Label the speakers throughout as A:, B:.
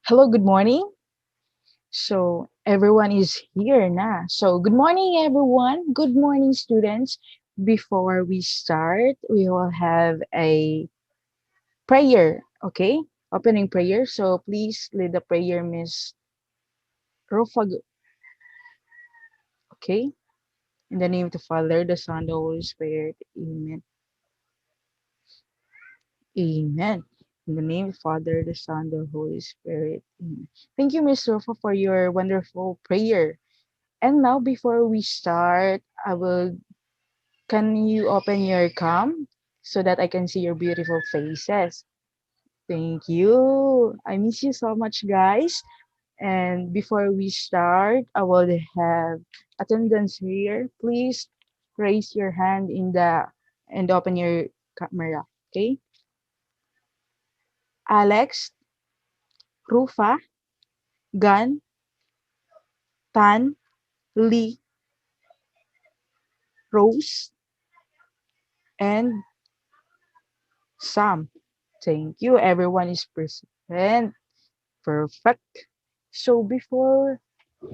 A: Hello, good morning. So everyone is here now. So good morning, everyone. Good morning, students. Before we start, we will have a prayer. Okay, opening prayer. So please lead the prayer, Miss Rofag. Okay, in the name of the Father, the Son, the Holy Spirit. Amen. Amen. In the name of the Father, the Son, the Holy Spirit. Amen. Thank you, Miss Rofa, for your wonderful prayer. And now, before we start, can you open your cam so that I can see your beautiful faces? Thank you. I miss you so much, guys. And before we start, I will have attendance here. Please raise your hand in the and open your camera. Okay? Alex, Rufa, Gan, Tan, Lee, Rose, and Sam. Thank you. Everyone is present. Perfect. So before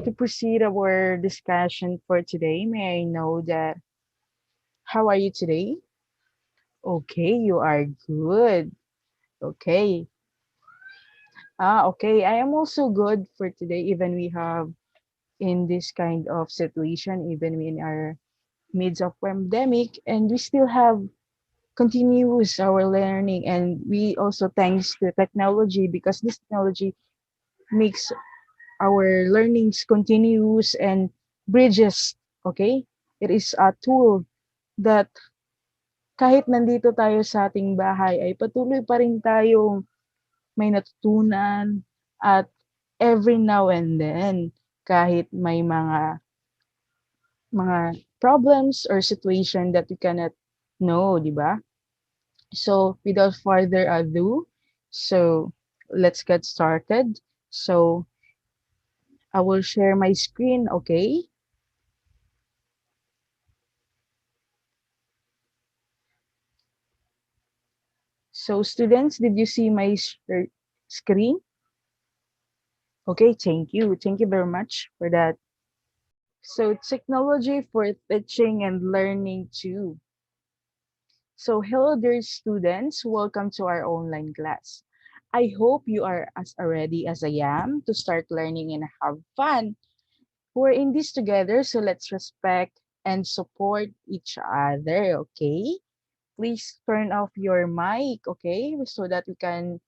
A: to proceed our discussion for today, may I know that how are you today? Okay, you are good. Okay. Okay. I am also good for today, even we have in this kind of situation, even we in our midst of pandemic, and we still have continuous our learning, and we also thanks to technology because this technology makes our learnings continuous and bridges, okay? It is a tool that kahit nandito tayo sa ating bahay ay patuloy pa rin tayong may natutunan at every now and then kahit may mga problems or situation that we cannot know, di ba? So without further ado, so let's get started. So I will share my screen, okay? So students, did you see my screen? Okay, thank you. Thank you very much for that. So technology for teaching and learning too. So hello dear students, welcome to our online class. I hope you are as ready as I am to start learning and have fun. We're in this together, so let's respect and support each other, okay? Please turn off your mic, okay? So that we can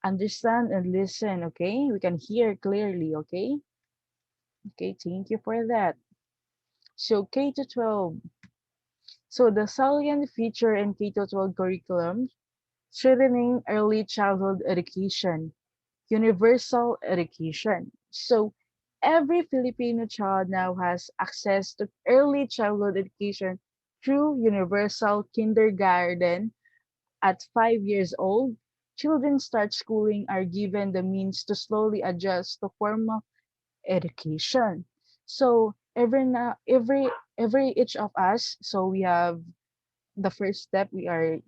A: understand and listen, okay? We can hear clearly, okay? Okay, thank you for that. So K to 12. So the salient feature in K to 12 curriculum, strengthening early childhood education, universal education. So every Filipino child now has access to early childhood education through universal kindergarten at 5 years old. Children start schooling are given the means to slowly adjust to formal education. So every each of us, so we have the first step, we are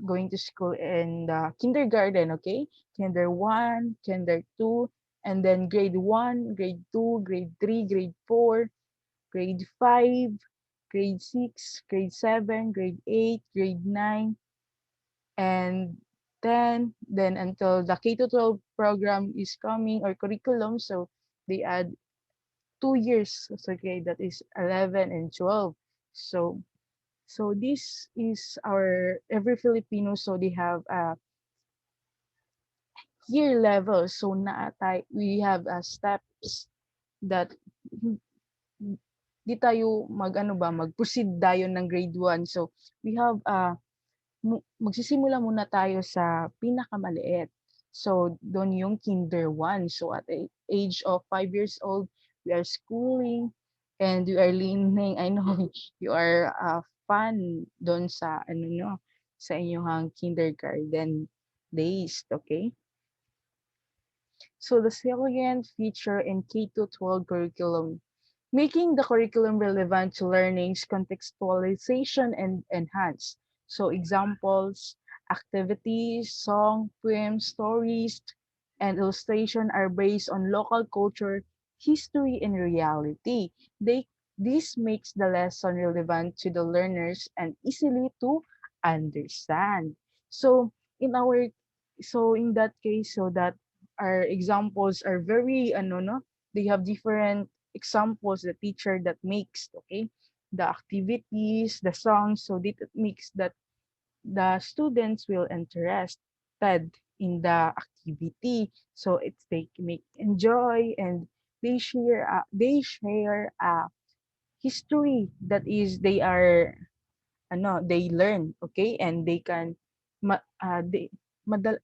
A: going to school in the kindergarten, okay? Kinder 1, kinder 2, and then grade 1, grade 2, grade 3, grade 4, grade 5, grade 6, grade 7, grade 8, grade 9, and then until the K to 12 program is coming or curriculum, so they add 2 years. So, okay, that is 11 and 12. So this is our every Filipino, so they have a year level. So we have steps that di tayo mag-ano ba, mag-proceed dayon ng grade 1. So we have magsisimula muna tayo sa pinakamaliit. So doon yung kinder 1. So at the age of 5 years old, we are schooling and we are learning. I know you are fun doon sa ano nyo, sa inyong kindergarten days, okay? So the salient feature in K to 12 curriculum, making the curriculum relevant to learning's contextualization and enhance. So examples, activities, song, poems, stories, and illustration are based on local culture, history, and reality. They This makes the lesson relevant to the learners and easily to understand. So in our in that case, so that our examples are very no, they have different examples the teacher that makes, okay, the activities, the songs, so that it makes that the students will interested in the activity, so it's they make enjoy, and they share history that is they are they learn, okay, and they can they madal,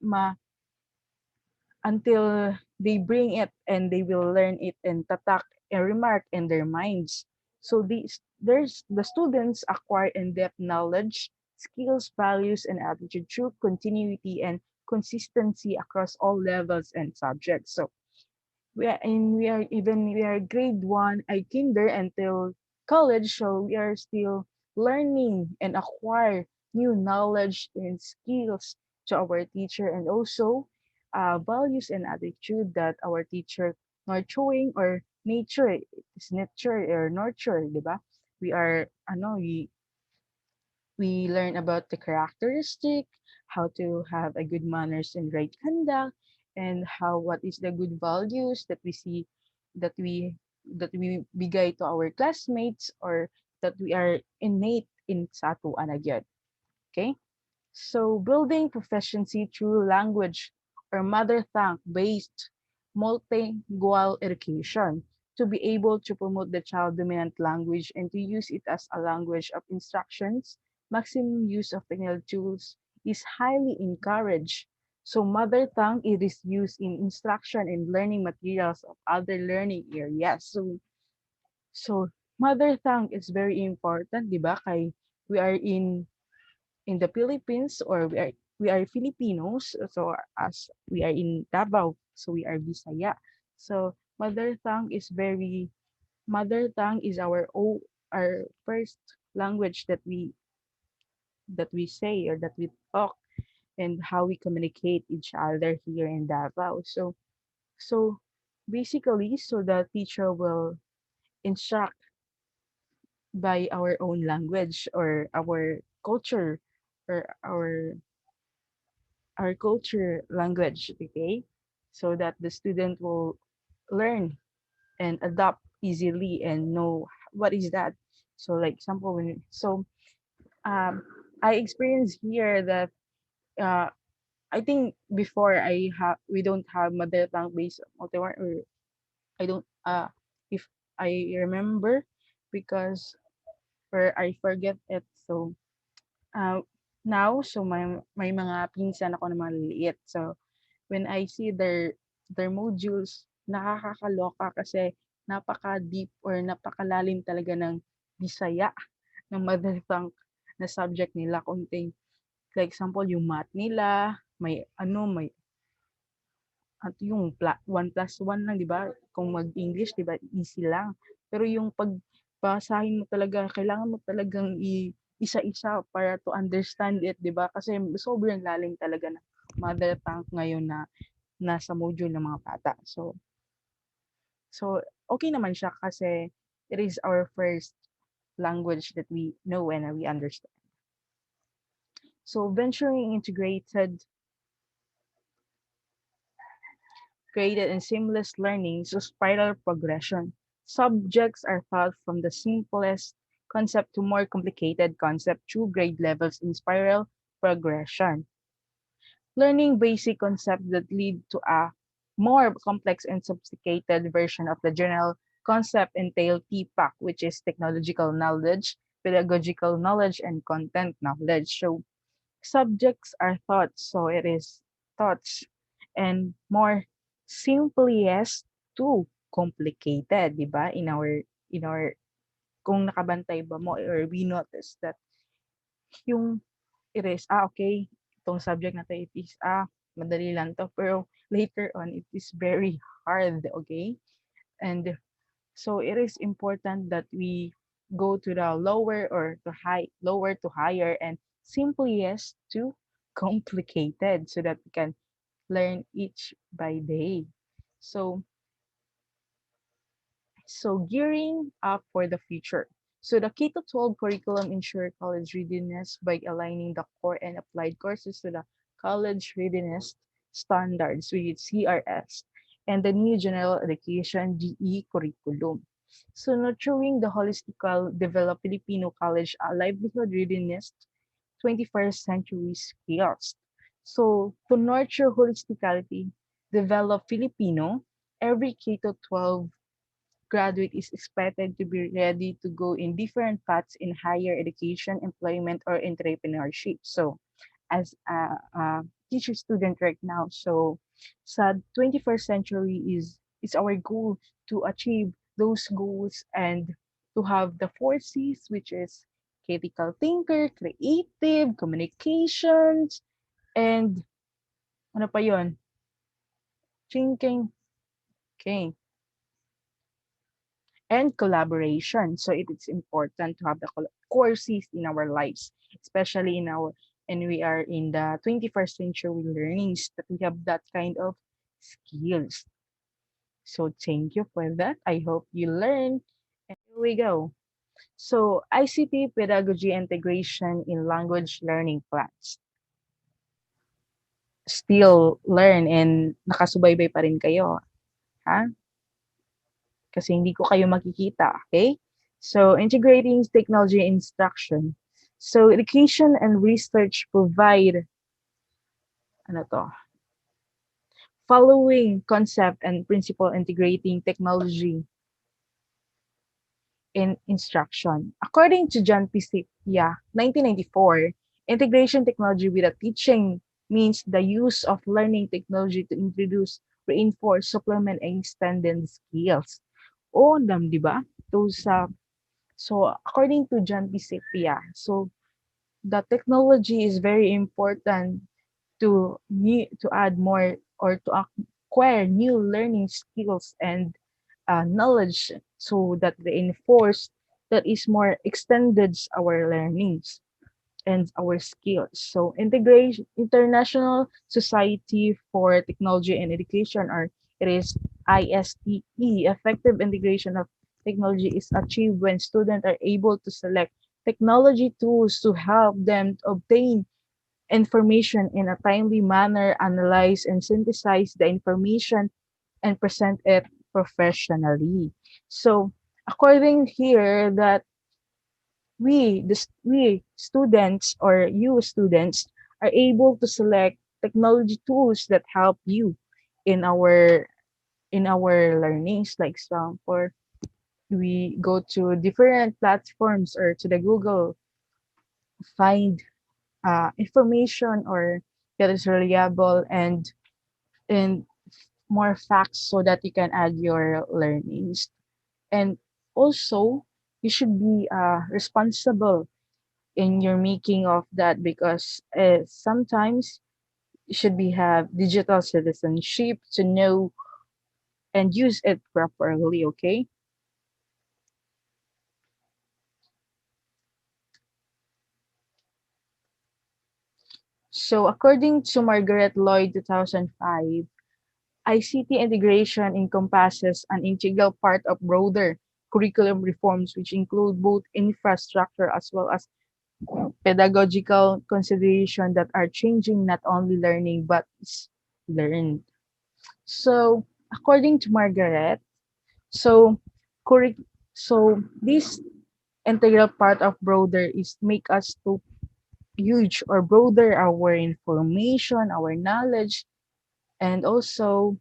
A: until they bring it and they will learn it and tatak and remark in their minds. So there's the students acquire in-depth knowledge, skills, values, and attitude through continuity and consistency across all levels and subjects. So we are grade one I kinder until college, so we are still learning and acquire new knowledge and skills to our teacher, and also values and attitude that our teacher nurturing or nature is nature or nurture, di ba? We are we learn about the characteristic, how to have a good manners and right conduct, and how what is the good values that we see that we that we bigay to our classmates, or that we are innate in sa atuan agad. Okay? So building proficiency through language or mother tongue based multilingual education to be able to promote the child dominant language and to use it as a language of instructions, maximum use of technical tools is highly encouraged. So mother tongue it is used in instruction and learning materials of other learning areas. So mother tongue is very important, di ba? Kay we are in the Philippines, or we are Filipinos, so as we are in Davao, so we are Bisaya. So mother tongue is our first language that we say or that we talk, and how we communicate each other here in Davao. So basically, so the teacher will instruct by our own language or or our culture language, okay, so that the student will learn and adapt easily and know what is that. So like example, um I experienced here that uh I think before we don't have mother tongue based multilingual, or I don't if I remember, because or I forget it. So uh now, so may mga pinsan ako na maliliit, so when I see their modules, nakakakaloka kasi napaka-deep or napakalalim talaga ng Bisaya, ng mother tongue na subject nila. Konting, like example, yung math nila, may at yung 1+1 lang, 'di ba? Kung mag-English, 'di ba, easy lang. Pero yung basahin mo talaga, kailangan mo talagang isa-isa para to understand it, 'di ba? Kasi sobrang lalim talaga ng mother tongue ngayon na nasa module ng mga bata. So okay naman siya kasi it is our first language that we know and we understand. So venturing integrated, created and seamless learning is a spiral progression. Subjects are taught from the simplest concept to more complicated concept through grade levels in spiral progression. Learning basic concepts that lead to a more complex and sophisticated version of the general concept entail TPAC, which is technological knowledge, pedagogical knowledge, and content knowledge. So subjects are thoughts, so it is thoughts, and more simplest to complicated, di ba? In our kung nakabantay ba mo, or we notice that yung it is, okay, itong subject na 'to, it is, madali lang 'to, pero later on, it is very hard, okay? And so it is important that we go to the lower to higher, and simplest to complicated, so that we can learn each by day. So, gearing up for the future. So the K to 12 curriculum ensure college readiness by aligning the core and applied courses to the college readiness standards with CRS and the new general education GE curriculum. So nurturing the holistical develop Filipino college livelihood readiness 21st century skills. So to nurture holisticality, develop Filipino, every K to 12 graduate is expected to be ready to go in different paths in higher education, employment, or entrepreneurship. So, as a teacher student right now, so sa 21st century is our goal to achieve those goals and to have the four C's, which is critical thinker, creative, communications, and ano pa yon? Thinking, okay, and collaboration. So it is important to have the courses in our lives, especially in our and we are in the 21st century learnings that we have that kind of skills. So thank you for that. I hope you learn. And here we go. So ICT pedagogy integration in language learning plans. Still learn and nakasubaybay pa rin kayo, ha? Kasi hindi ko kayo makikita, okay? So, integrating technology instruction. So, education and research provide, ano to, following concept and principle integrating technology in instruction. According to John P. Sipia, 1994, integration technology with a teaching means the use of learning technology to introduce, reinforce, supplement, and extend skills. O, di ba? Those So according to John P. Sipia, so the technology is very important to add more or to acquire new learning skills and knowledge so that they enforce that is more extended our learnings and our skills. So integration International Society for Technology and Education, or it is ISTE, effective integration of technology is achieved when students are able to select technology tools to help them obtain information in a timely manner, analyze and synthesize the information and present it professionally. So according here that we students or you students are able to select technology tools that help you in our learnings. Like example, we go to different platforms or to the Google, find information or that is reliable and more facts so that you can add your learnings. And also you should be responsible in your making of that, because sometimes you should be have digital citizenship to know and use it properly, okay? So according to Margaret Lloyd 2005, ICT integration encompasses an integral part of broader curriculum reforms which include both infrastructure as well as pedagogical consideration that are changing not only learning but is learned. So according to Margaret, so curric- so this integral part of broader is make us to huge or broader our information, our knowledge, and also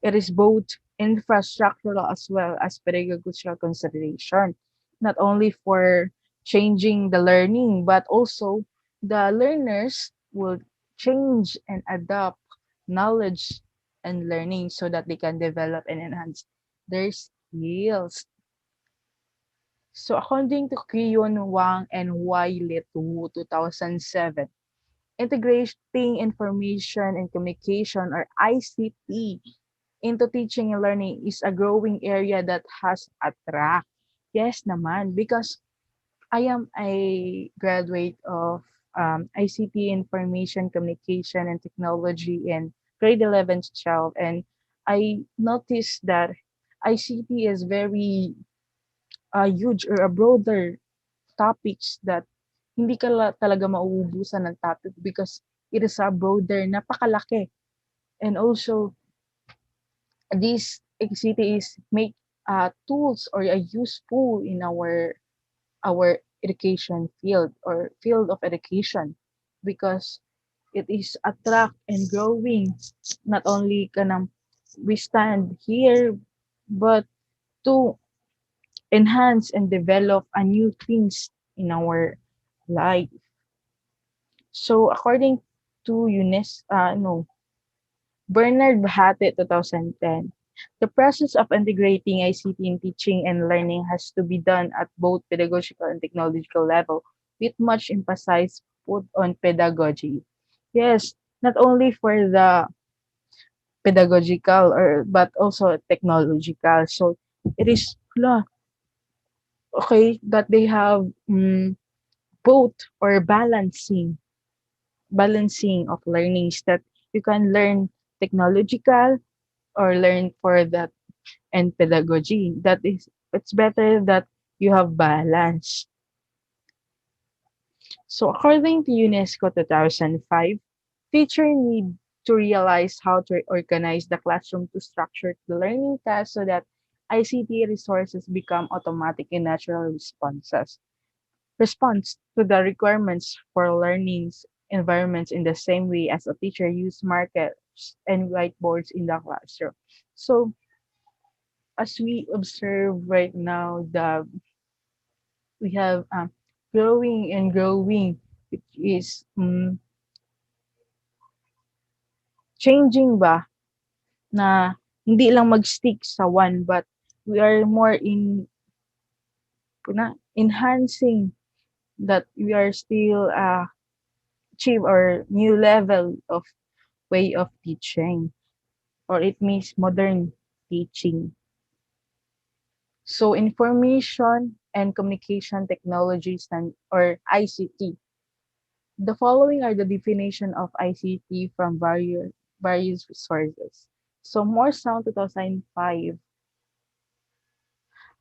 A: it is both infrastructural as well as pedagogical consideration, not only for changing the learning, but also the learners will change and adapt knowledge and learning so that they can develop and enhance their skills. So according to Kyun Wang and Y. Letu, 2007, integrating information and communication or ICT into teaching and learning is a growing area that has attract. Yes naman, because I am a graduate of ICT, Information Communication and Technology, and grade 11 to 12, and I noticed that ICT is very huge or a broader topics that hindi ka talaga mauubusan ng topic because it is a broader, napakalaki. And also, these activities make tools or useful in our education field or field of education because it is attract and growing not only can we stand here but to enhance and develop a new things in our life. So according to no, Bernard Bahate 2010, the process of integrating ICT in teaching and learning has to be done at both pedagogical and technological level, with much emphasis put on pedagogy. Yes, not only for the pedagogical or but also technological. So it is okay that they have both or balancing of learnings that you can learn technological or learn for that and pedagogy. That is, it's better that you have balance. So according to UNESCO 2005, teacher need to realize how to organize the classroom to structure the learning tasks so that ICT resources become automatic and natural response to the requirements for learning environments in the same way as a teacher use markers and whiteboards in the classroom. So as we observe right now, we have growing and growing, which is changing ba na hindi lang mag-stick sa one but we are more enhancing that we are still achieve our new level of way of teaching or it means modern teaching. So information and communication technologies and or ICT. The following are the definition of ICT from various sources. So Morristown 2005,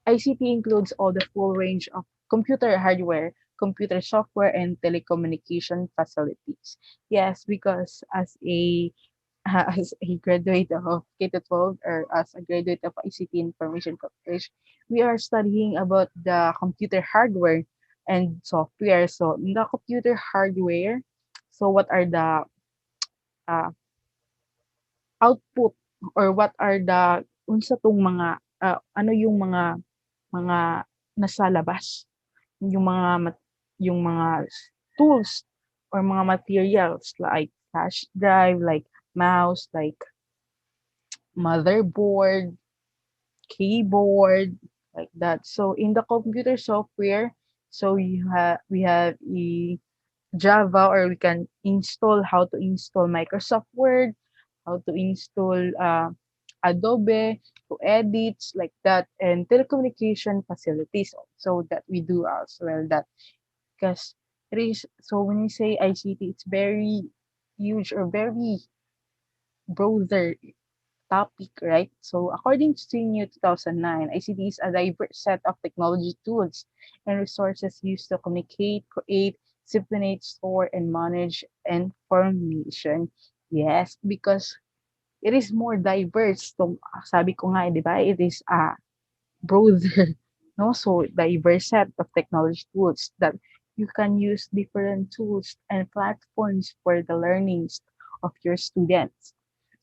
A: ICT includes all the full range of computer hardware, computer software, and telecommunication facilities. Yes, because as a graduate of K to 12 or as a graduate of ICT Information College, we are studying about the computer hardware and software. So in the computer hardware, so what are the uh, output or what are the unsa tong mga ano yung mga nasa labas, yung yung mga tools or mga materials like flash drive, like mouse, like motherboard, keyboard, like that. So in the computer software, so we have a Java or we can install how to install Microsoft Word, how to install Adobe to edits like that, and telecommunication facilities so that we do as well that because it is so when we say ICT, it's very huge or very broader topic, right? So according to CNU 2009, ICT is a diverse set of technology tools and resources used to communicate, create, disseminate, store, and manage information. Yes, because it is more diverse. So, sabi ko nga, di ba, it is a broader, no? So diverse set of technology tools that you can use different tools and platforms for the learnings of your students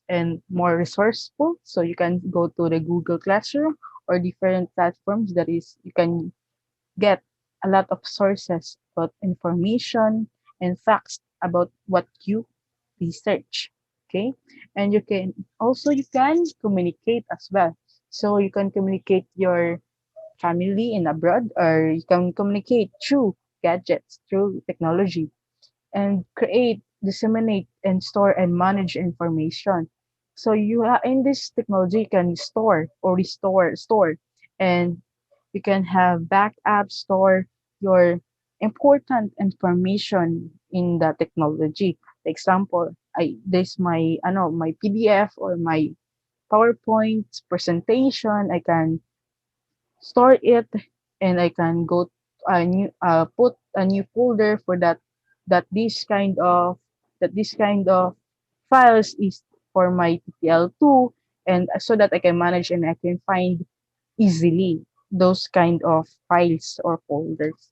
A: and more resourceful. So you can go to the Google Classroom or different platforms that is you can get a lot of sources about information and facts about what you research. Okay. And you can communicate as well. So you can communicate your family in abroad or you can communicate through gadgets, through technology and create, disseminate, and store and manage information. So in this technology, you can store or store, and you can have backup, store your important information in the technology. For example, this my my PDF or my PowerPoint presentation. I can store it, and I can go put a new folder for that this kind of files is for my TTL2, and so that I can manage and I can find easily those kind of files or folders.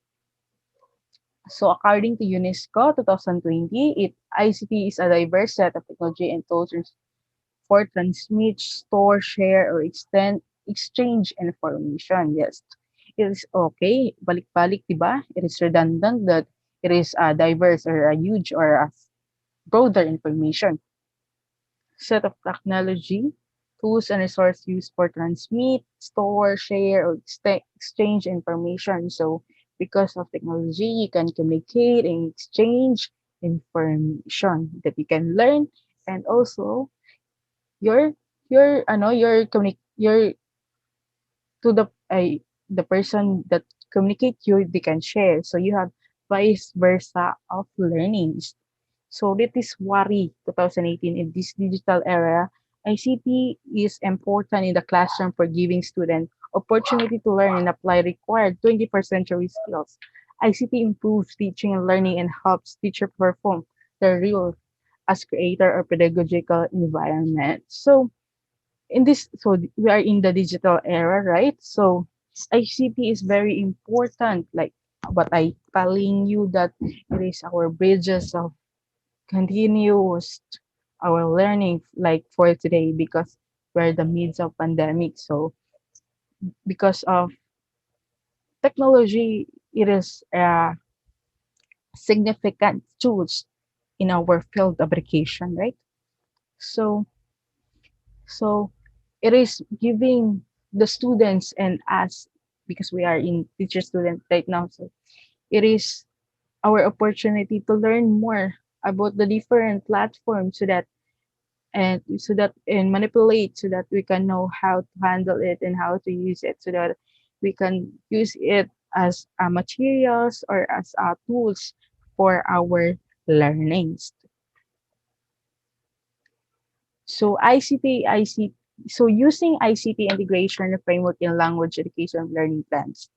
A: So according to UNESCO 2020, ICT is a diverse set of technology and tools for transmit, store, share, or exchange information. Yes, it is okay. Balik-balik, diba? It is redundant that it is a diverse or a huge or a broader information set of technology, tools, and resources used for transmit, store, share, or exchange information. So, because of technology, you can communicate and exchange information that you can learn, and also your your to the person that communicate you, they can share. So you have vice versa of learnings. So that is worry 2018 in this digital era. ICT is important in the classroom for giving students opportunity to learn and apply required 21st century skills. ICT improves teaching and learning and helps teacher perform their role as creator or pedagogical environment. So we are in the digital era, right? So ICT is very important, like what I telling you that it is our bridges of continuous our learning like for today because we're the midst of pandemic. So because of technology, it is a significant tools in our field application, right? So So it is giving the students and us, because we are in teacher student right now. So it is our opportunity to learn more about the different platforms and manipulate so that we can know how to handle it and how to use it so that we can use it as materials or as tools for our learnings. So so using ICT integration framework in language education learning plans.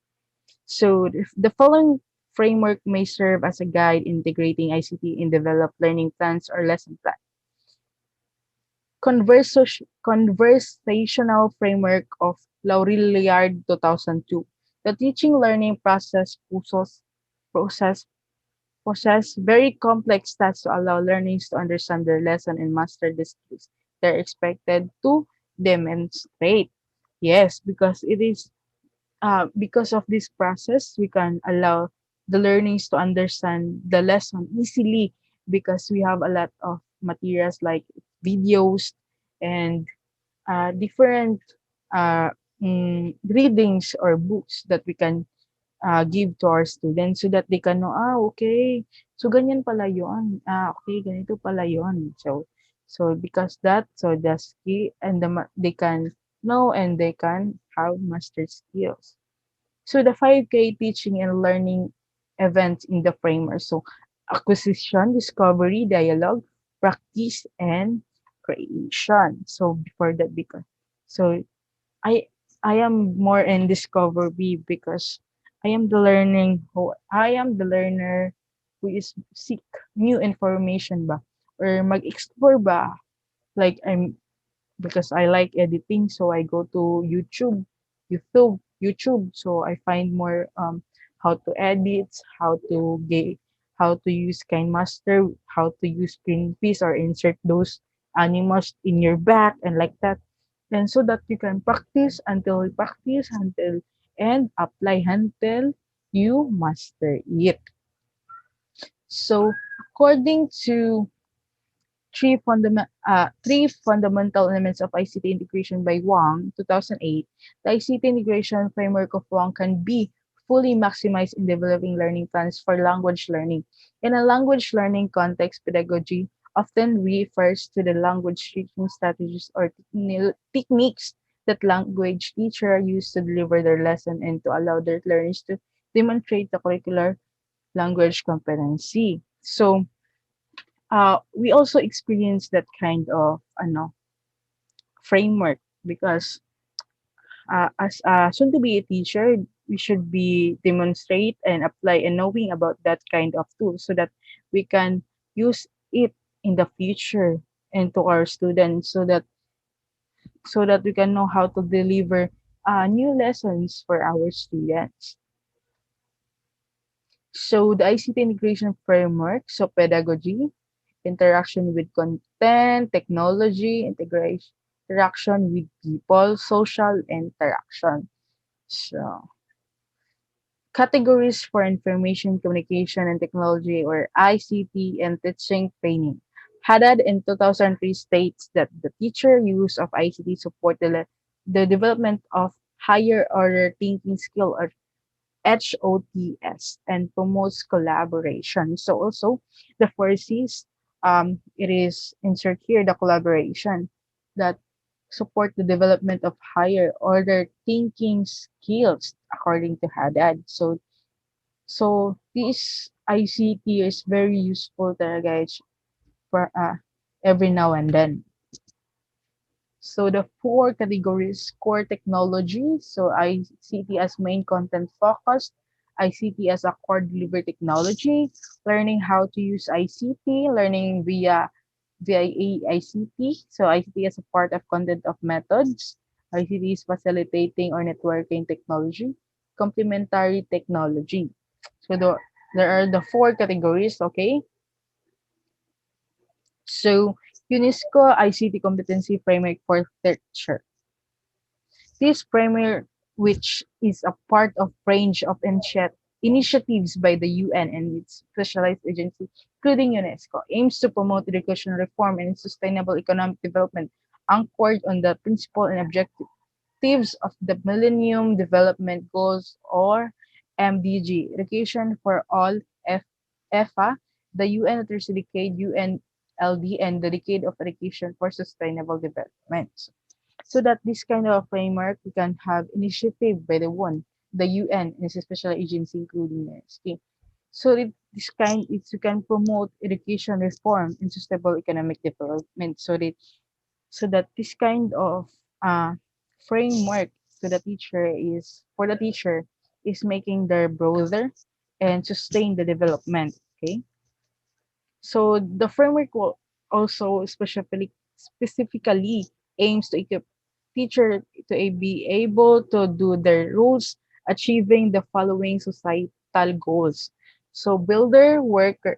A: So the following framework may serve as a guide integrating ICT in developed learning plans or lesson plan. Conversational framework of Laurillard 2002. The teaching learning process possess very complex tasks to allow learners to understand their lesson and master the skills they're expected to demonstrate. Yes, because it is because of this process, we can allow the learners to understand the lesson easily because we have a lot of materials like videos and different uh, readings or books that we can give to our students so that they can know, okay, so ganyan pala yun. Okay, ganito pala yun. So because so the skill and they can know and they can have master skills. So the 5K teaching and learning events in the framework. So acquisition, discovery, dialogue, practice, and creation. So before that, so I I am more in discovery because I am the learner who is seek new information ba or mag-explore ba, like because I like editing, so I go to YouTube. So I find more how to edit, how to use KineMaster, how to use screen piece or insert those animals in your back and like that. And so that you can practice until and apply until you master it. So according to three fundamental elements of ICT integration by Wang, 2008, the ICT integration framework of Wang can be fully maximized in developing learning plans for language learning. In a language learning context, pedagogy often refers to the language teaching strategies or techniques that language teachers use to deliver their lesson and to allow their learners to demonstrate the curricular language competency. So, We also experience that kind of framework because as soon to be a teacher, we should be demonstrate and apply and knowing about that kind of tool so that we can use it in the future and to our students so that we can know how to deliver new lessons for our students. So the ICT integration framework, so pedagogy, interaction with content, technology, integration, interaction with people, social interaction. So categories for information communication and technology or ICT and teaching training. Haddad in 2003 states that the teacher use of ICT support the development of higher order thinking skill or HOTS and promotes collaboration. So also the first is it is insert here the collaboration that support the development of higher order thinking skills according to Haddad. So this ICT is very useful talaga guys for every now and then. So the four categories, core technology, so ICT as main content focused, ICT as a core delivery technology, learning how to use ICT, learning via ICT, so ICT as a part of content of methods, ICT is facilitating or networking technology, complementary technology. So there are the four categories, okay? So UNESCO ICT competency framework for teacher. This framework, which is a part of range of initiatives by the UN and its specialized agencies, including UNESCO, aims to promote educational reform and sustainable economic development anchored on the principle and objectives of the Millennium Development Goals or MDG, Education for All, EFA, the UN Literacy Decade, UNLD, and the Decade of Education for Sustainable Development so that this kind of framework we can have initiative by the one the UN and its special agency including UNESCO. So this kind is you can promote education reform and sustainable economic development so that this kind of uh, framework to the teacher is for the teacher is making their broader and sustain the development. Okay. So the framework will also specifically aims to equip teacher to be able to do their roles, achieving the following societal goals. So build workforces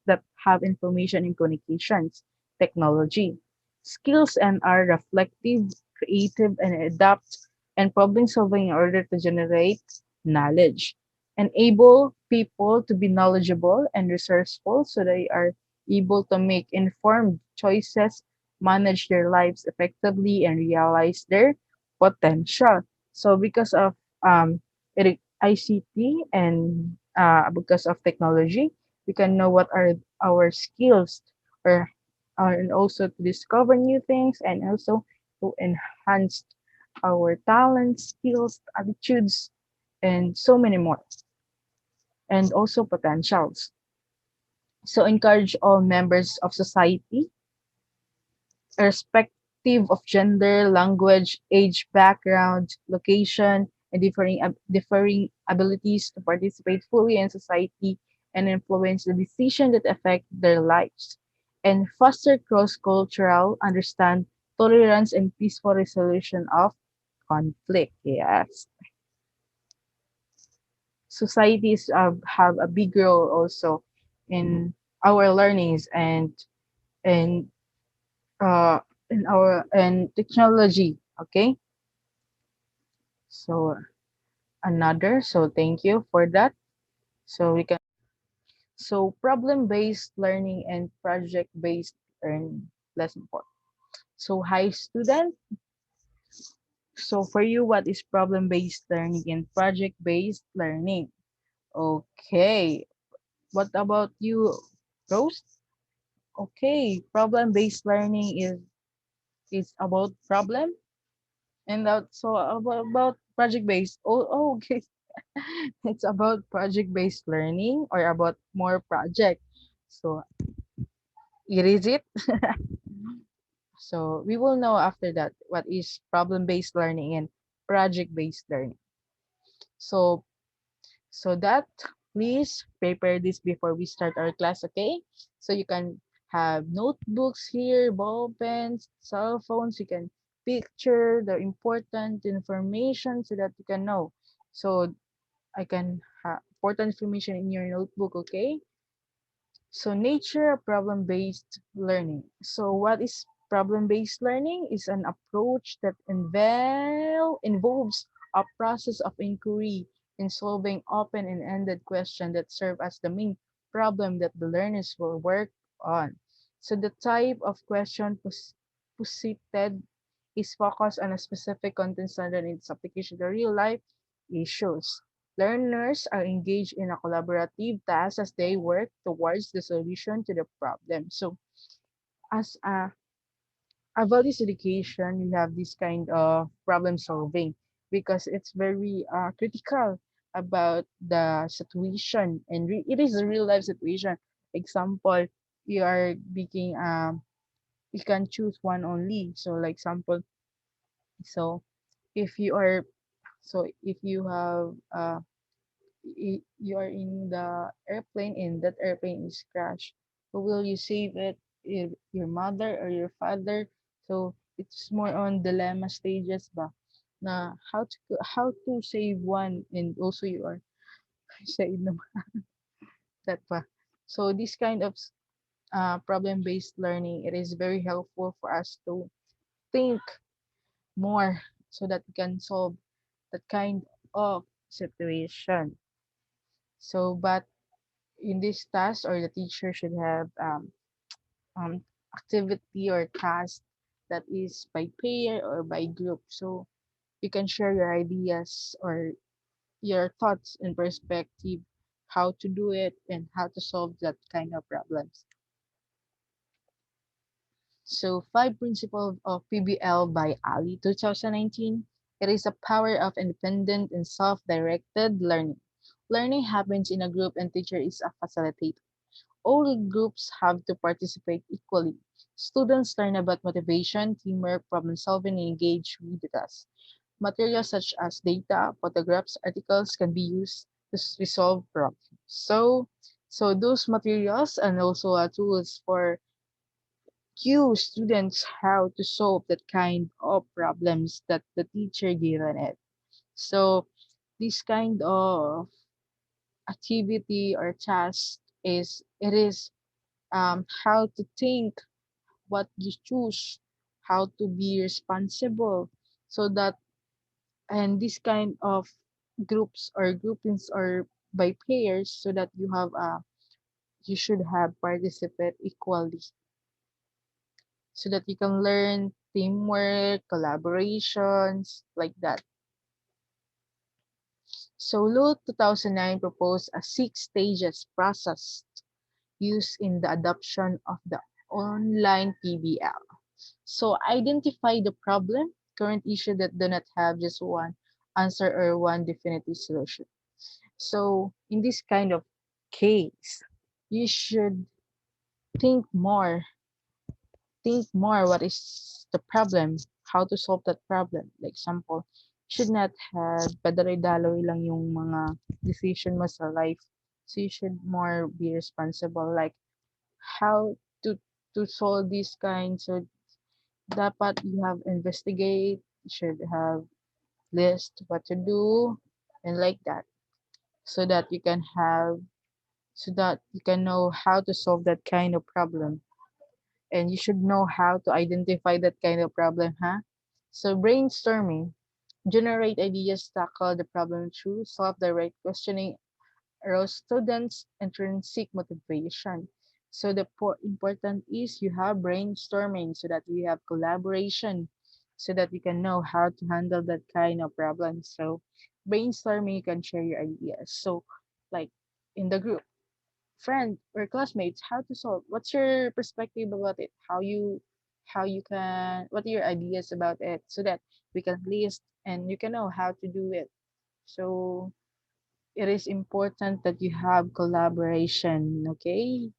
A: that have information and communications technology, skills and are reflective, creative, and adapt and problem solving in order to generate knowledge enable people to be knowledgeable and resourceful so they are able to make informed choices, manage their lives effectively, and realize their potential. So, because of ICT and because of technology, we can know what are our skills or and also to discover new things and also to enhance our talents, skills, attitudes, and so many more and also potentials. So encourage all members of society, irrespective of gender, language, age, background, location, and differing abilities to participate fully in society and influence the decisions that affect their lives. And foster cross-cultural understand tolerance and peaceful resolution of conflict. Yes. Societies have a big role also in our learnings and uh in our and technology. Okay, so another. So thank you for that. So we can problem based learning and project based learning lesson four. So hi student. So for you, what is problem based learning and project based learning? Okay. What about you, Rose? Okay, problem-based learning is about problem and also about project-based. Oh, okay. It's about project-based learning or about more project. So erase it. So we will know after that what is problem-based learning and project-based learning. So so that please prepare this before we start our class, okay? So you can have notebooks here, ball pens, cell phones. You can picture the important information so that you can know. So I can have important information in your notebook, okay? So nature of problem-based learning. So what is problem-based learning? Is an approach that involves a process of inquiry in solving open and ended questions that serve as the main problem that the learners will work on. So the type of question posited is focused on a specific content standard in its application to real life issues. Learners are engaged in a collaborative task as they work towards the solution to the problem. So, as a values education, we have this kind of problem solving because it's very critical about the situation, and it is a real life situation. Example, you are making you can choose one only. So, like example, so if you are if you have you are in the airplane and that airplane is crashed, who will you save it? Your mother or your father? So it's more on dilemma stages ba na how to save one and also you are save naman that pa. So this kind of problem based learning, it is very helpful for us to think more so that we can solve that kind of situation. So but in this task or the teacher should have um, activity or task that is by pair or by group, so you can share your ideas or your thoughts and perspective how to do it and how to solve that kind of problems. So five principles of PBL by Ali 2019. It is a power of independent and self-directed learning. Learning happens in a group and teacher is a facilitator. All groups have to participate equally. Students learn about motivation, teamwork, problem solving, and engage with the task. Materials such as data, photographs, articles can be used to resolve problems. So those materials and also tools for cue students how to solve that kind of problems that the teacher given it. So this kind of activity or task is how to think, what you choose, how to be responsible, so that and this kind of groups or groupings or by pairs so that you should have participate equally so that you can learn teamwork, collaborations, like that. So Lu 2009 proposed a six stages process used in the adoption of the online PBL. So identify the problem, current issue that do not have just one answer or one definitive solution. So in this kind of case, you should think more, think more what is the problem, how to solve that problem. Like example, should not have padaray-daloy lang yung mga decision mo sa life. So you should more be responsible, like how to solve this kind. So dapat you have investigate, you should have list what to do and like that so that you can have so that you can know how to solve that kind of problem and you should know how to identify that kind of problem, huh? So brainstorming, generate ideas, tackle the problem through self-direct questioning, arouse students' intrinsic motivation. So the important is you have brainstorming so that we have collaboration so that we can know how to handle that kind of problem. So brainstorming, you can share your ideas. So like in the group, friend or classmates, how to solve. What's your perspective about it? How you can what are your ideas about it so that we can list and you can know how to do it. So it is important that you have collaboration, okay?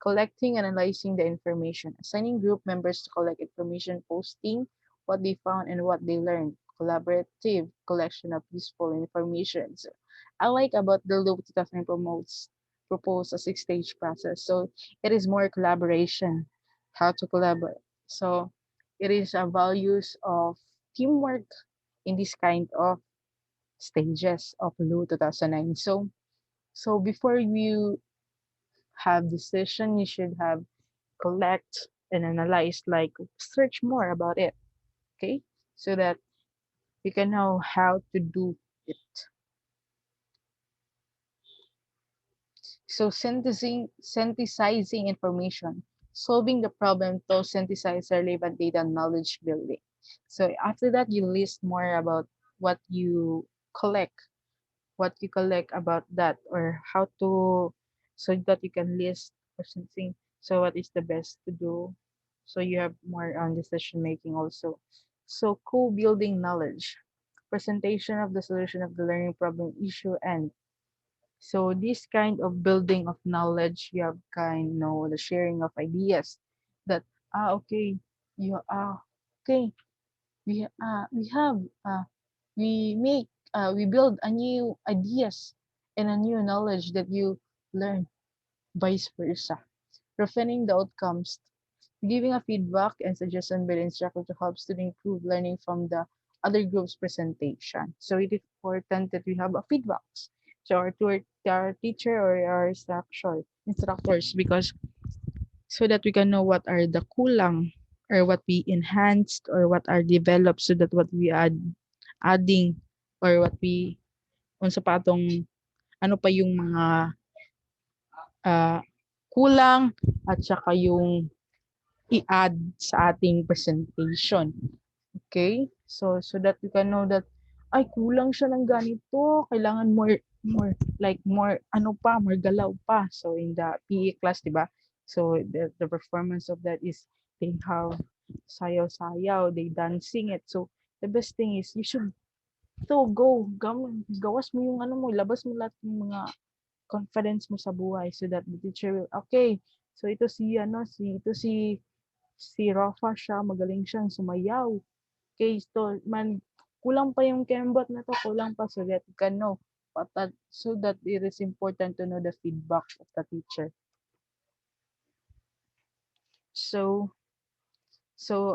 A: collecting and analyzing the information, assigning group members to collect information, posting what they found and what they learned, collaborative collection of useful information. So I like about the loop 2000 promotes propose a six-stage process. So it is more collaboration, how to collaborate. So it is a values of teamwork in this kind of stages of Lu 2009. So before you have decision, you should have collect and analyze, like search more about it, okay? So that you can know how to do it. So synthesizing information, solving the problem to synthesize relevant data knowledge building. So after that, you list more about what you collect, what you collect about that, or how to, so that you can list or something. So what is the best to do? So you have more on decision making also. So co-building knowledge, presentation of the solution of the learning problem issue, and so this kind of building of knowledge, you have kind know the sharing of ideas that okay, you okay, we have we make we build a new ideas and a new knowledge that you learn, vice versa. Refining the outcomes, giving a feedback and suggestion by the instructor to help student improve learning from the other group's presentation. So it is important that we have a feedbacks to our teacher or our instructors, because so that we can know what are the kulang or what we enhanced or what are developed, so that what we adding or what we unsa pa atong ano pa yung mga ah, kulang at saka yung i-add sa ating presentation. Okay? So that you can know that ay kulang siya ng ganito, kailangan more like more ano pa, more galaw pa. So in the PE class, 'di ba? So the performance of that is they have sayaw-sayaw, they dancing it. So the best thing is you should gawas mo yung ano mo, labas mo lahat ng mga confidence mo sa buhay, so that the teacher will, okay, so ito si ano, si Rafa siya, magaling siyang sumayaw. Okay, so kulang pa yung kembot na to, kulang pa, so that you can know so that it is important to know the feedback of the teacher. So So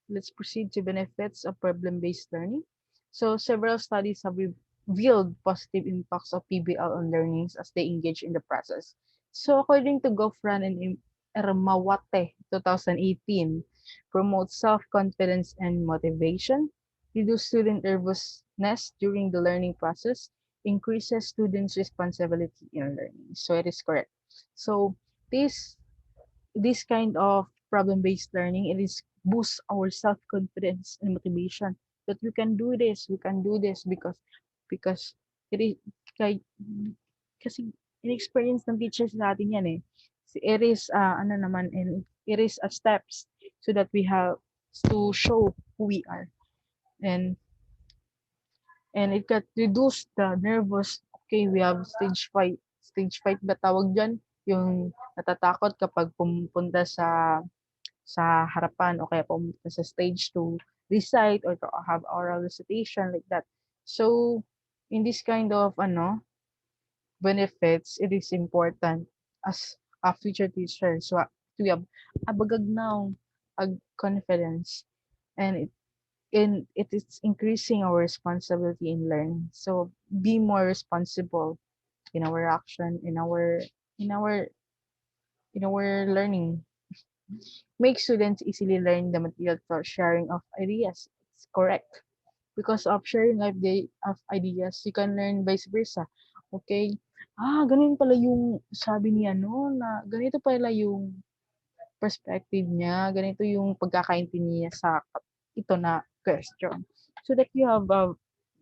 A: let's proceed to benefits of problem-based learning. So several studies have revealed positive impacts of PBL on learnings as they engage in the process. So according to Gofran and Ermawate 2018, promotes self-confidence and motivation, reduce student nervousness during the learning process, increases students' responsibility in learning. So it is correct. So this this kind of problem-based learning, it is boosts our self-confidence and motivation that we can do this because it is kay, kasi in-experience ng teachers natin yan eh. It is ano naman, and it is a steps so that we have to show who we are, and it can reduce the nervous. Okay, we have stage fight ba tawag dyan, yung natatakot kapag pumupunta sa harapan o kaya pumunta sa stage to recite or to have oral recitation, like that. So in this kind of benefits, it is important as a future teacher, so to have abagagnaw ag confidence, and it is increasing our responsibility in learning. So be more responsible in our action, in our in our learning. Make students easily learn the material through sharing of ideas. It's correct. Because of sharing of ideas, you can learn vice versa. Okay? Ganun pala yung sabi niya no, na ganito pala yung perspective niya, ganito yung pagkakaintindi niya sa ito na question. So that you have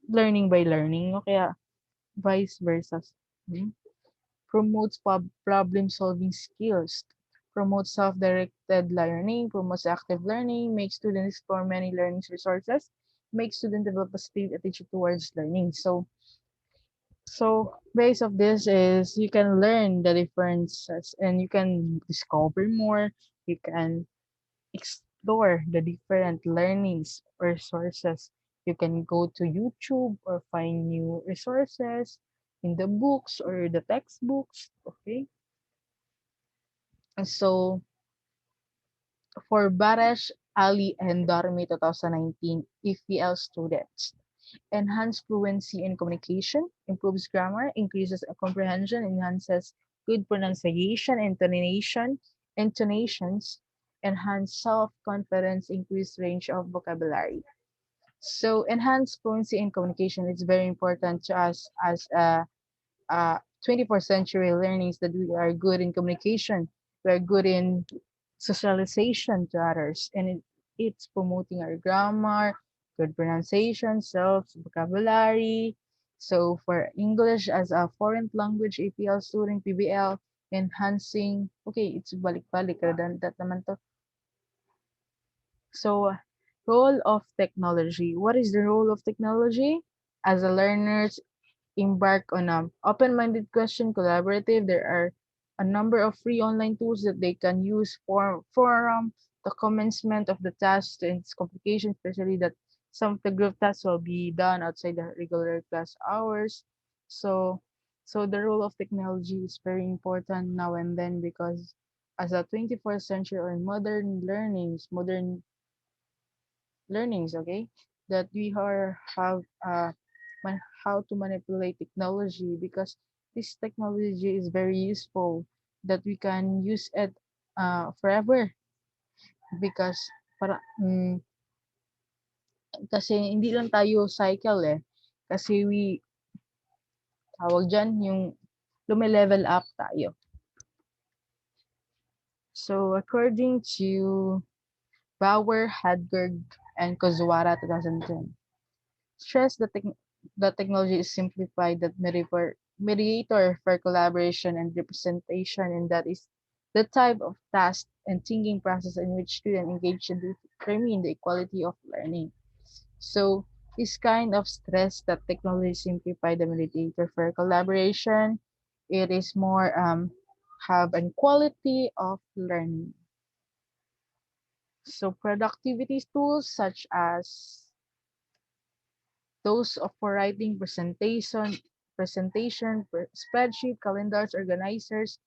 A: learning by learning, no? Kaya vice versa. Hmm? Promotes problem-solving skills, promotes self-directed learning, promotes active learning, makes students explore many learning resources, makes students develop a positive attitude towards learning. So So base of this is you can learn the differences and you can discover more. You can explore the different learnings or sources. You can go to YouTube or find new resources in the books or the textbooks. Okay. And so for Barash, Ali, and Darmi 2019 EPL students, enhance fluency in communication, improves grammar, increases comprehension, enhances good pronunciation, intonations, enhance self-confidence, increase range of vocabulary. So enhance fluency in communication is very important to us as a 21st century learnings that we are good in communication, we are good in socialization to others, and it's promoting our grammar, good pronunciation, self vocabulary. So for English as a foreign language APL student, PBL, enhancing, okay, it's balik-balik, redundant naman to. So role of technology. What is the role of technology? As a learner, embark on a open-minded question collaborative. There are a number of free online tools that they can use for the commencement of the task and its complication, especially that some of the group tasks will be done outside the regular class hours. So the role of technology is very important now and then because as a 21st century or modern learnings, okay, that we are have how to manipulate technology because this technology is very useful that we can use it forever because kasi hindi lang tayo cycle eh kasi tawag dyan yung lume-level up tayo. So according to Bauer, Hadberg, and Kozwara 2010, stress that technology is simplified that mediator for collaboration and representation, and that is the type of task and thinking process in which students engage in determine the equality of learning. So this kind of stress that technology simplify the mediator for collaboration, it is more have an quality of learning. So productivity tools such as those of for writing spreadsheet, calendars, organizers,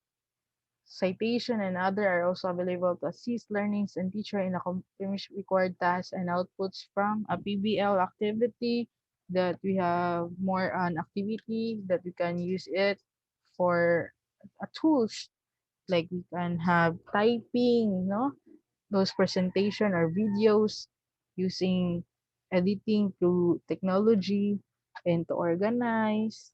A: citation, and other are also available to assist learners and teacher in accomplish required tasks and outputs from a PBL activity that we have more on activity that we can use it for tools like we can have typing, no? Those presentation or videos using editing through technology and to organize.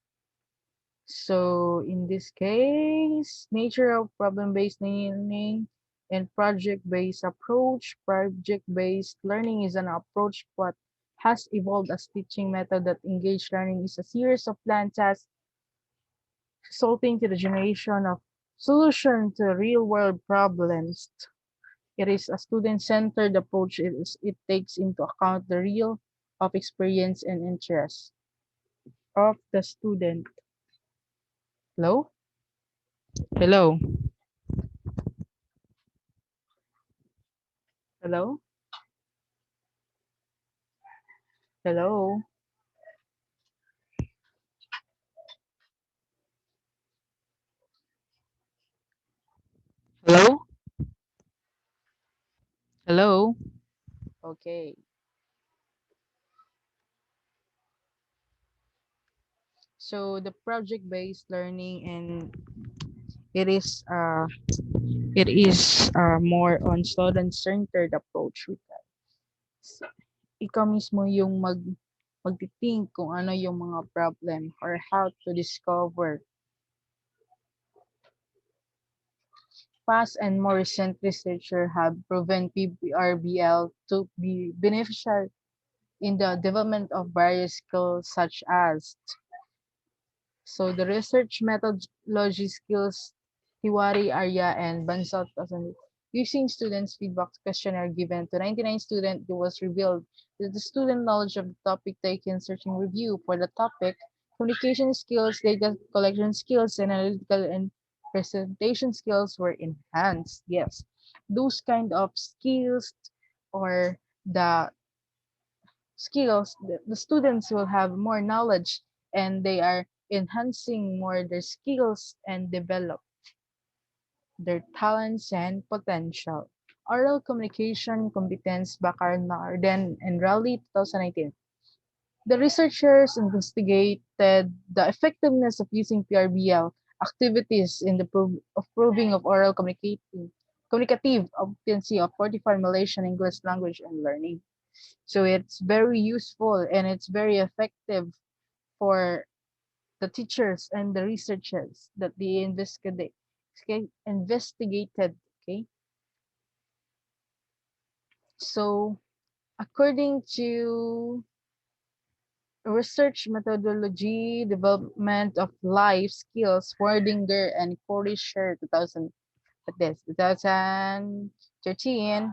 A: So in this case, nature of problem-based learning and project-based approach. Project-based learning is an approach that has evolved as teaching method that engaged learning is a series of planned tasks resulting to the generation of solution to real-world problems. It is a student-centered approach. It takes into account the real of experience and interest of the student. Hello? Hello? Hello? Hello? Hello? Hello? Okay. So the project-based learning and it is more on student-centered approach with that. Ikaw mismo yung magti-think kung ano yung mga problem or how to discover. Past and more recent research have proven PBRBL to be beneficial in the development of various skills such as so the research methodology skills, Tiwari, Arya, and Bansal 2000. Using students' feedback questionnaire given to 99 students, it was revealed that the student knowledge of the topic taken searching review for the topic Communication skills, data collection skills, and analytical and presentation skills were enhanced. Yes, those kind of skills or the skills, the students will have more knowledge and they are enhancing more their skills and develop their talents and potential. Oral communication competence Bakar Narden and Raleigh 2019. The researchers investigated the effectiveness of using PRBL activities in the proving of oral communicative competency of 44 Malaysian English language and learning. So it's very useful and it's very effective for the teachers and the researchers that they investigated. Okay, so according to research methodology, development of life skills, Wardinger and Korischer 2013.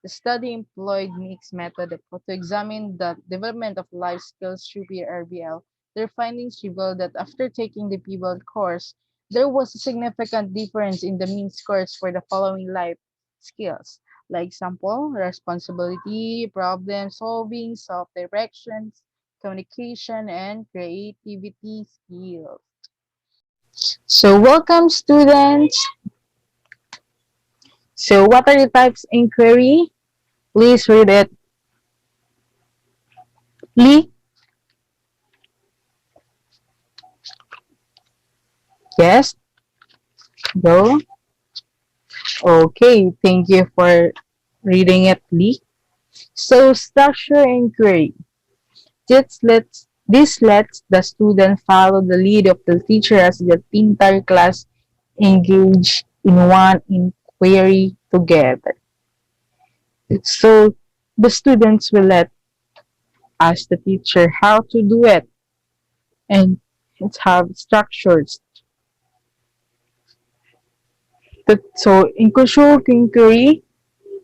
A: The study employed mixed method to examine the development of life skills through PRBL. Their findings revealed that after taking the PBL course, there was a significant difference in the mean scores for the following life skills, like example, responsibility, problem solving, self-directions, communication, and creativity skills. So welcome students. So what are the types inquiry? Please read it. Lee? Yes? Go? Okay, thank you for reading it, Lee. So, structure inquiry. This lets the student follow the lead of the teacher as the entire class engage in one inquiry together. So, the students will let ask the teacher how to do it and it's have structures. So, in control inquiry,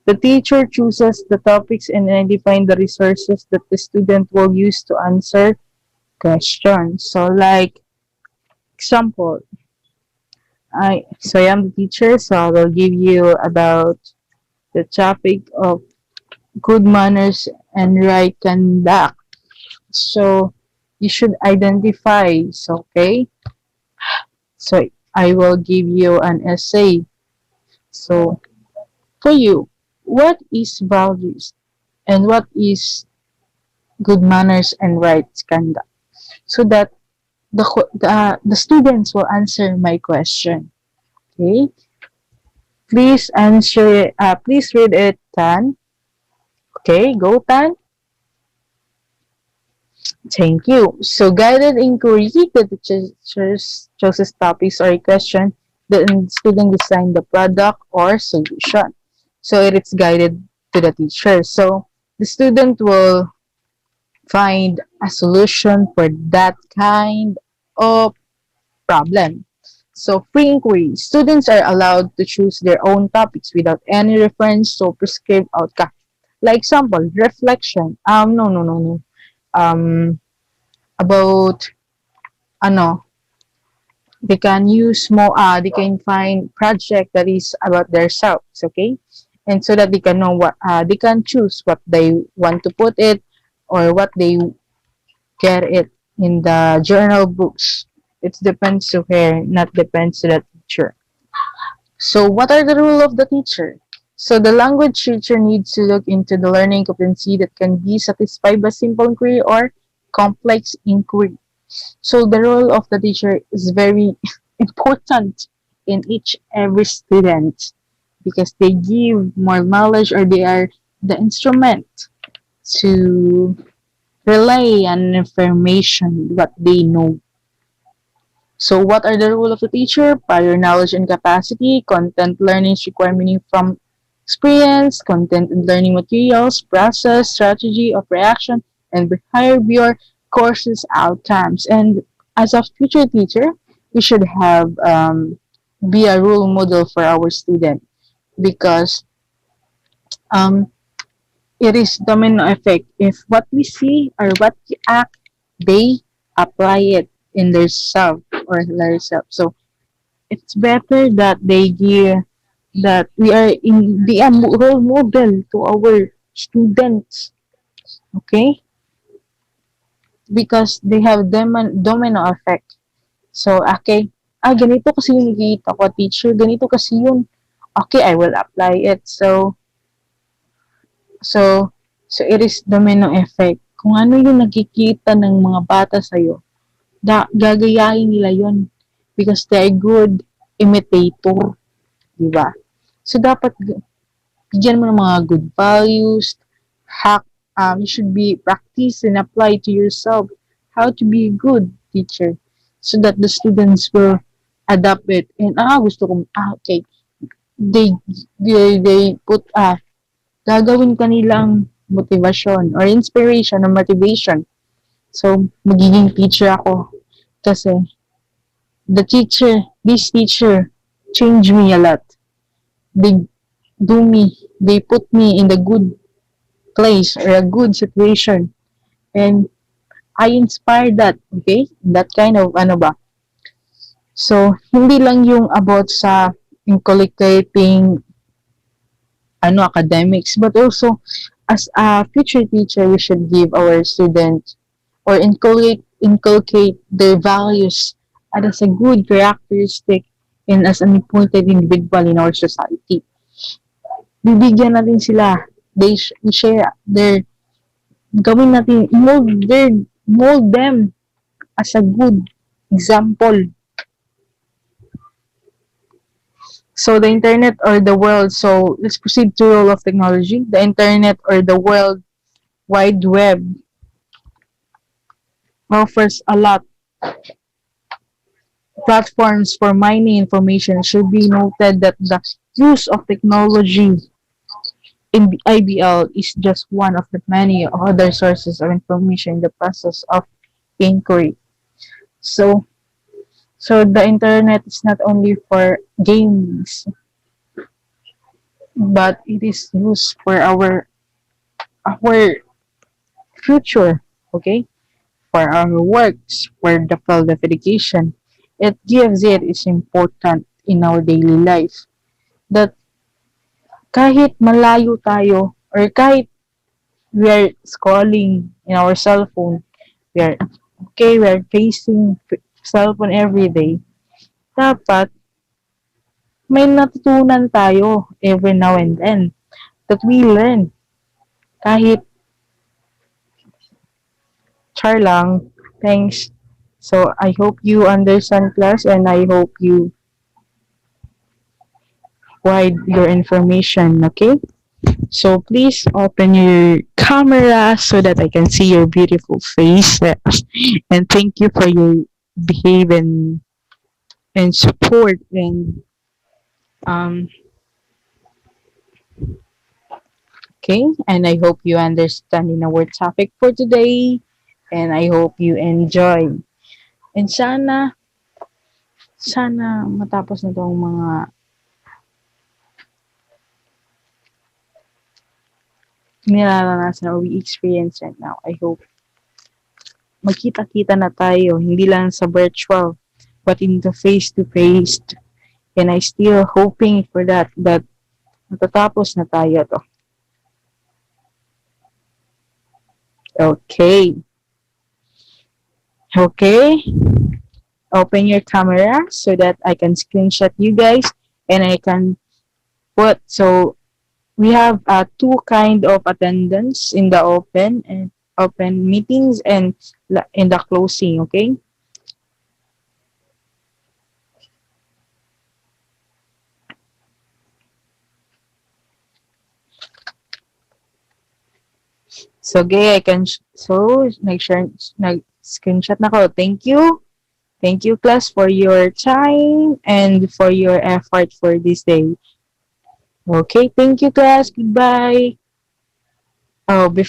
A: the teacher chooses the topics and identifying the resources that the student will use to answer questions. So, like example, I am the teacher, so I will give you about the topic of good manners and right conduct. So, you should identify. So, okay. So, I will give you an essay. So, for you, what is values and what is good manners and right conduct? So that the students will answer my question. Okay, please answer. Please read it, Tan. Okay, go Tan. Thank you. So guided inquiry, the teacher chooses topics or a question. The student design the product or solution. So it is guided to the teacher. So the student will find a solution for that kind of problem. So, free inquiry. Students are allowed to choose their own topics without any reference to prescribed outcome. Like example, reflection. No. About ano, they can find project that is about themselves, okay? And so that they can know what they can choose what they want to put it or what they get it in the journal books. It depends to her, not depends to the teacher. So what are the role of the teacher? So the language teacher needs to look into the learning competency that can be satisfied by simple inquiry or complex inquiry. So the role of the teacher is very important in each every student because they give more knowledge or they are the instrument to relay on information what they know. So what are the role of the teacher? Prior knowledge and capacity, content learning requirement from experience, content and learning materials, process, strategy of reaction, and behavior courses outcomes. And as a future teacher, we should have be a role model for our student because um, it is domino effect. If what we see or what we act, they apply it in their self or their self. So it's better that they give that we are in be a role model to our students, okay? Because they have domino effect. So, okay, ganito kasi yung nakikita ko, teacher, ganito kasi yun. Okay, I will apply it. So, so it is domino effect. Kung ano yung nakikita ng mga bata sa'yo, gagayahin nila yun because they're good imitator, di ba? So, dapat bigyan mo ng mga good values, hack, you should be practice and apply to yourself how to be a good teacher so that the students will adapt it. And, gusto ko, okay, they, they put, gagawin kanilang motivation or inspiration or motivation. So, magiging teacher ako kasi this teacher changed me a lot. They they put me in the good place or a good situation. And I inspire that, okay? That kind of, ano ba? So, hindi lang yung about sa inculcating academics, but also as a future teacher, we should give our students or inculcate their values as a good characteristic and as an important individual in our society. Bibigyan natin sila, we share their, gawin natin, mold them as a good example. So the internet or the world, so let's proceed to role of technology. The internet or the world wide web offers a lot platforms for mining information. It should be noted that the use of technology in the IBL is just one of the many other sources of information in the process of inquiry. So the internet is not only for games, but it is used for our future, okay? For our works, for the field of education. It's important in our daily life that kahit malayo tayo or kahit we are scrolling in our cell phone, we are facing cell phone every day, dapat may natutunan tayo every now and then that we learn. Kahit char lang, thanks. So, I hope you understand class and I hope you provide your information, okay? So, please open your camera so that I can see your beautiful face. And thank you for your behavior and support and um okay, and I hope you understand in our topic for today and I hope you enjoy. And sana matapos na tong mga nilalasan or we experience right now. I hope magkita-kita na tayo, hindi lang sa virtual, but in the face-to-face. And I still hoping for that matatapos na tayo to. Okay. Okay. Open your camera so that I can screenshot you guys and I can put, so we have two kind of attendance in the open meetings and in the closing, okay? So, okay, I can, so, nag-screenshot na ko. Thank you. Thank you, class, for your time and for your effort for this day. Okay, thank you, class. Goodbye. Oh, before